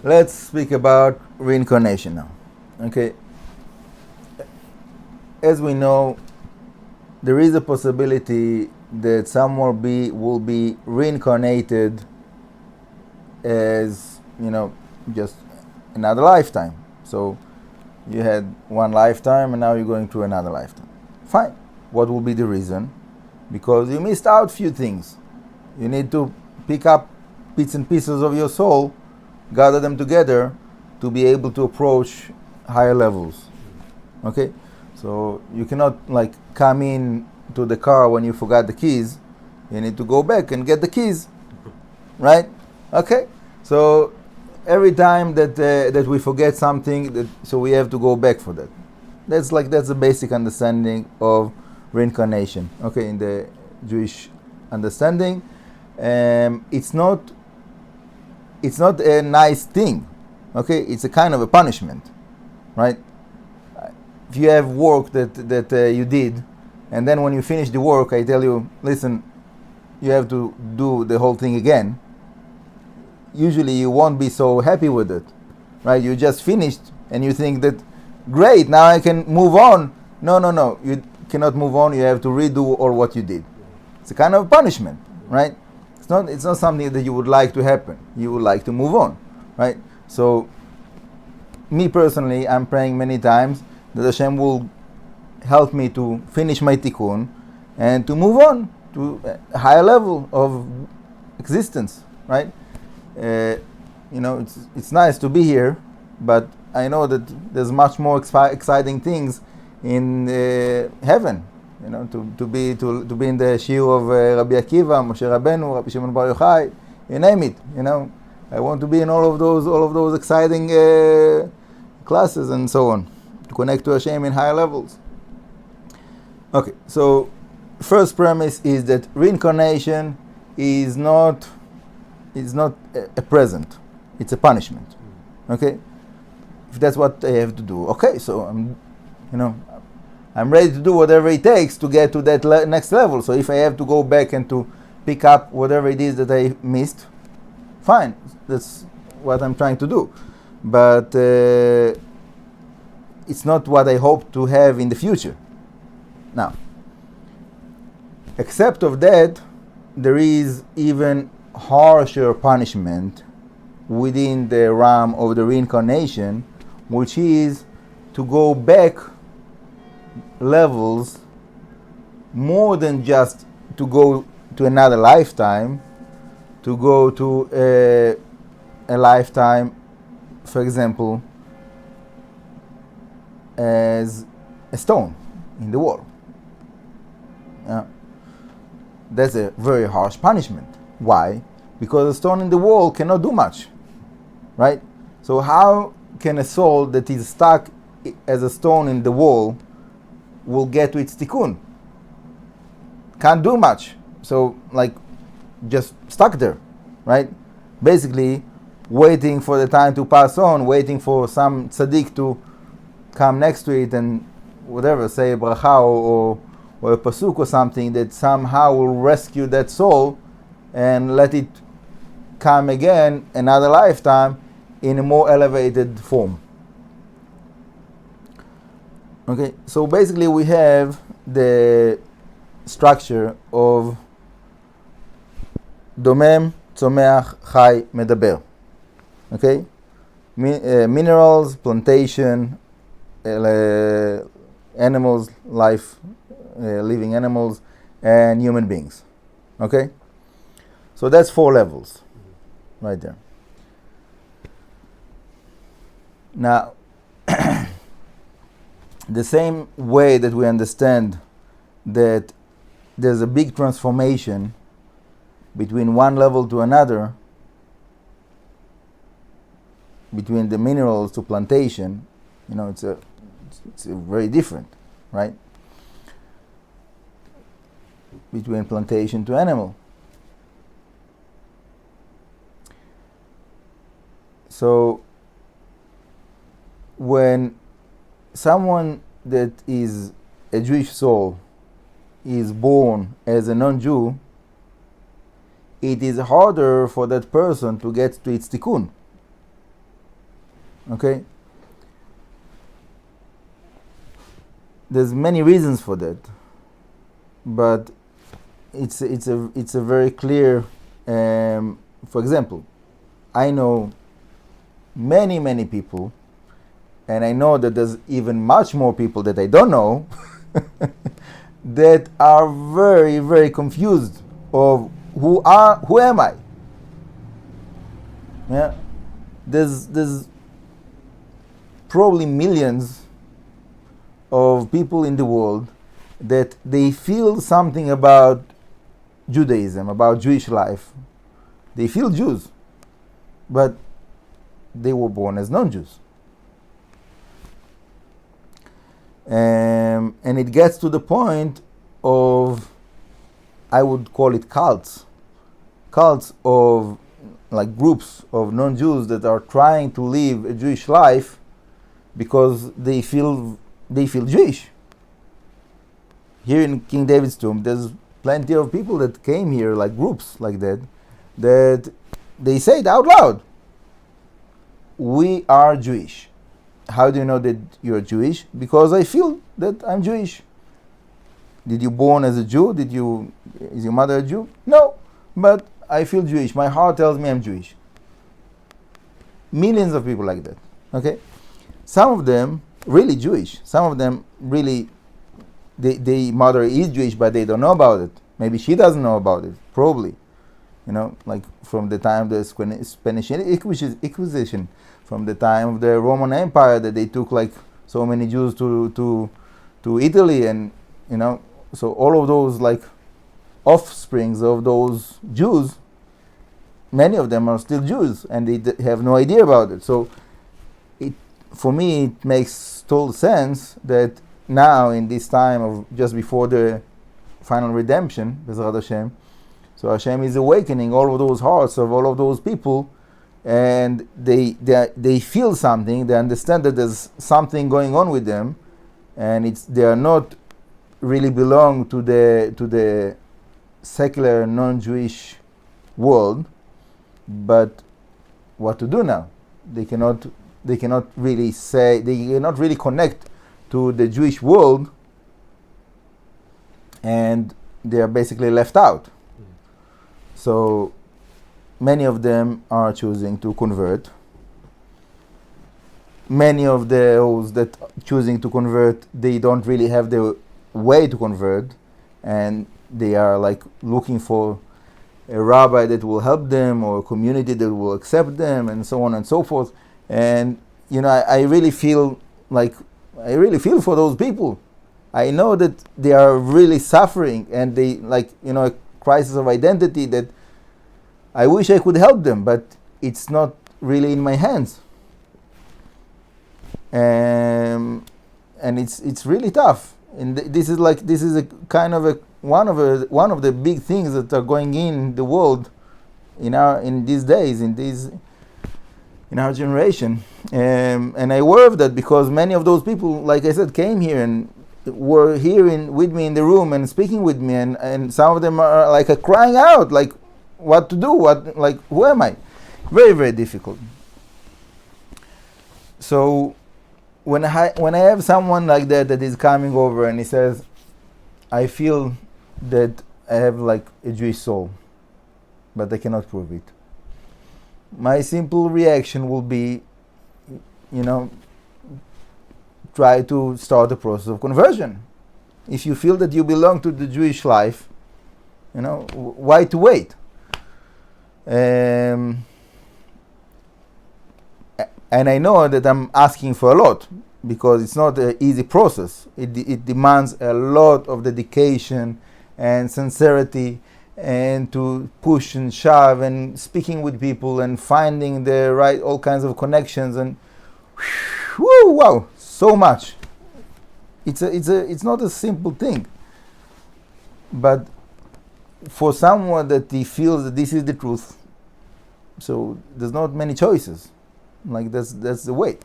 Let's speak about reincarnation now. Okay. As we know, there is a possibility that someone will be reincarnated as, just another lifetime. So you had one lifetime and now you're going through another lifetime. Fine. What will be the reason? Because you missed out few things. You need to pick up bits and pieces of your soul, gather them together to be able to approach higher levels. Okay? So you cannot come in to the car when you forgot the keys. You need to go back and get the keys. Right? Okay? So every time that we forget something, so we have to go back for that. That's the basic understanding of reincarnation. Okay, in the Jewish understanding, it's not a nice thing. Okay, it's a kind of a punishment, right? If you have work that you did, and then when you finish the work, I tell you, listen, you have to do the whole thing again. Usually you won't be so happy with it, right? You just finished and you think that, great, now I can move on. No, you cannot move on. You have to redo all what you did. It's a kind of punishment, right? It's not something that you would like to happen. You would like to move on, right? So, me personally, I'm praying many times that Hashem will help me to finish my tikkun and to move on to a higher level of existence, right? It's nice to be here, but I know that there's much more exciting things in heaven. To be in the shiur of Rabbi Akiva, Moshe Rabbeinu, Rabbi Shimon Bar Yochai, you name it. I want to be in all of those exciting classes and so on, to connect to Hashem in higher levels. Okay, so first premise is that reincarnation is not a present; it's a punishment. Okay, if that's what I have to do, okay, so I'm ready to do whatever it takes to get to that next level. So if I have to go back and to pick up whatever it is that I missed, fine. That's what I'm trying to do. But it's not what I hope to have in the future. Now, except of that, there is even harsher punishment within the realm of the reincarnation, which is to go back levels more than just to go to another lifetime, to go to a lifetime, for example, as a stone in the wall. That's a very harsh punishment. Why? Because a stone in the wall cannot do much, right? So how can a soul that is stuck as a stone in the wall will get to its tikkun? Can't do much. So, just stuck there, right? Basically, waiting for the time to pass on, waiting for some tzaddik to come next to it and whatever, say a bracha or a pasuk or something that somehow will rescue that soul and let it come again another lifetime in a more elevated form. Okay, so basically we have the structure of דומם, צומח, חי, מדבר. Okay? Minerals, plantation, animals, life, living animals, and human beings. Okay? So that's 4 levels right there. Now, the same way that we understand that there's a big transformation between one level to another, between the minerals to plantation, it's a very different, right? Between plantation to animal. So when someone that is a Jewish soul is born as a non-Jew, it is harder for that person to get to its tikkun. Okay? There's many reasons for that, but it's a very clear. For example, I know many people, and I know that there's even much more people that I don't know that are very confused of who am I? Yeah, there's probably millions of people in the world that they feel something about Judaism, about Jewish life. They feel Jews, but they were born as non-Jews. And it gets to the point of, I would call it cults of like groups of non-Jews that are trying to live a Jewish life because they feel Jewish. Here in King David's tomb, there's plenty of people that came here, like groups like that they say it out loud. We are Jewish. How do you know that you're Jewish? Because I feel that I'm Jewish. Did you born as a Jew? Is your mother a Jew? No, but I feel Jewish. My heart tells me I'm Jewish. Millions of people like that. Okay? Some of them really Jewish. Some of them really, their mother is Jewish, but they don't know about it. Maybe she doesn't know about it. Probably. Like from the time of the Spanish Inquisition, from the time of the Roman Empire, that they took like so many Jews to Italy, and so all of those like offsprings of those Jews, many of them are still Jews, and they have no idea about it. So for me, it makes total sense that now, in this time of just before the final redemption, B'ezrat Hashem, so Hashem is awakening all of those hearts of all of those people, and they feel something. They understand that there's something going on with them, and they are not really belong to the secular non-Jewish world. But what to do now? They cannot really connect to the Jewish world, and they are basically left out. So many of them are choosing to convert. Many of those that choosing to convert, they don't really have the way to convert, and they are like looking for a rabbi that will help them, or a community that will accept them, and so on and so forth. And I really feel for those people. I know that they are really suffering, and they a crisis of identity that I wish I could help them, but it's not really in my hands. And it's really tough. And this is a kind of one of the big things that are going in the world in these days, in our generation. And I worry of that, because many of those people, like I said, came here and were here with me in the room and speaking with me, and some of them are like crying out, like, what to do? Who am I? Very, very difficult. So when I have someone like that is coming over and he says, I feel that I have like a Jewish soul, but I cannot prove it, my simple reaction will be, try to start a process of conversion. If you feel that you belong to the Jewish life, why to wait? And I know that I'm asking for a lot, because it's not an easy process. It demands a lot of dedication and sincerity, and to push and shove and speaking with people and finding the right, all kinds of connections, and wow, so much. It's not a simple thing. But for someone that he feels that this is the truth, so there's not many choices. Like that's the way.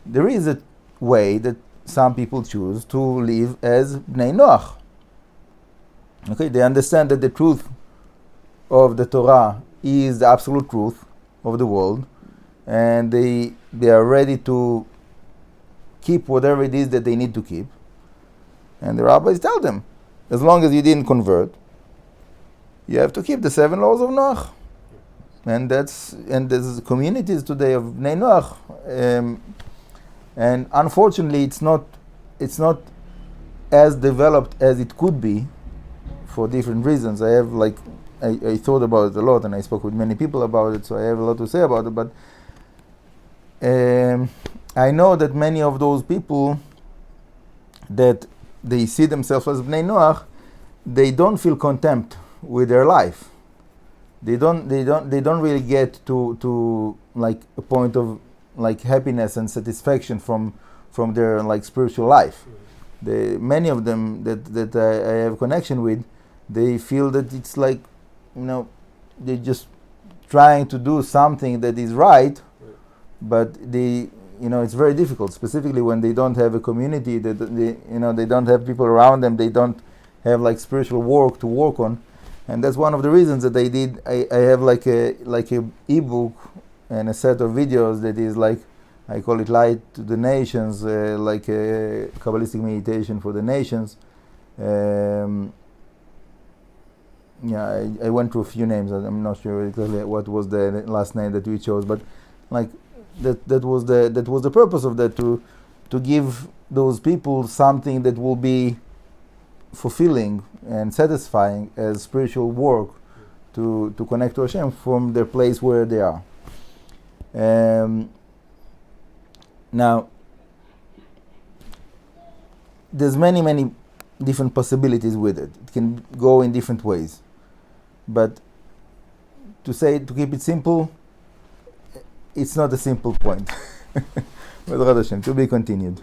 There is a way that some people choose to live as Bnei Noach. Okay, they understand that the truth of the Torah is the absolute truth of the world, and they are ready to keep whatever it is that they need to keep. And the rabbis tell them, as long as you didn't convert, you have to keep the 7 laws of Noach. And there's communities today of Bnei Noach, and unfortunately it's not as developed as it could be for different reasons. I thought about it a lot, and I spoke with many people about it, so I have a lot to say about it. But I know that many of those people that they see themselves as Bnei Noach, they don't feel contempt with their life. They don't really get to like a point of like happiness and satisfaction from their like spiritual life. Many of them that I have connection with, they feel that it's like, they're just trying to do something that is right, but it's very difficult, specifically when they don't have a community, that they don't have people around them, they don't have like spiritual work to work on. And that's one of the reasons that I have like a ebook and a set of videos that is like, I call it Light to the Nations, like a Kabbalistic meditation for the nations. I went through a few names. I'm not sure exactly what was the last name that we chose, but like that was the purpose of that, to give those people something that will be fulfilling and satisfying as spiritual work, to connect to Hashem from their place where they are. Now, there's many different possibilities with it. It can go in different ways. But to keep it simple, it's not a simple point. But to be continued.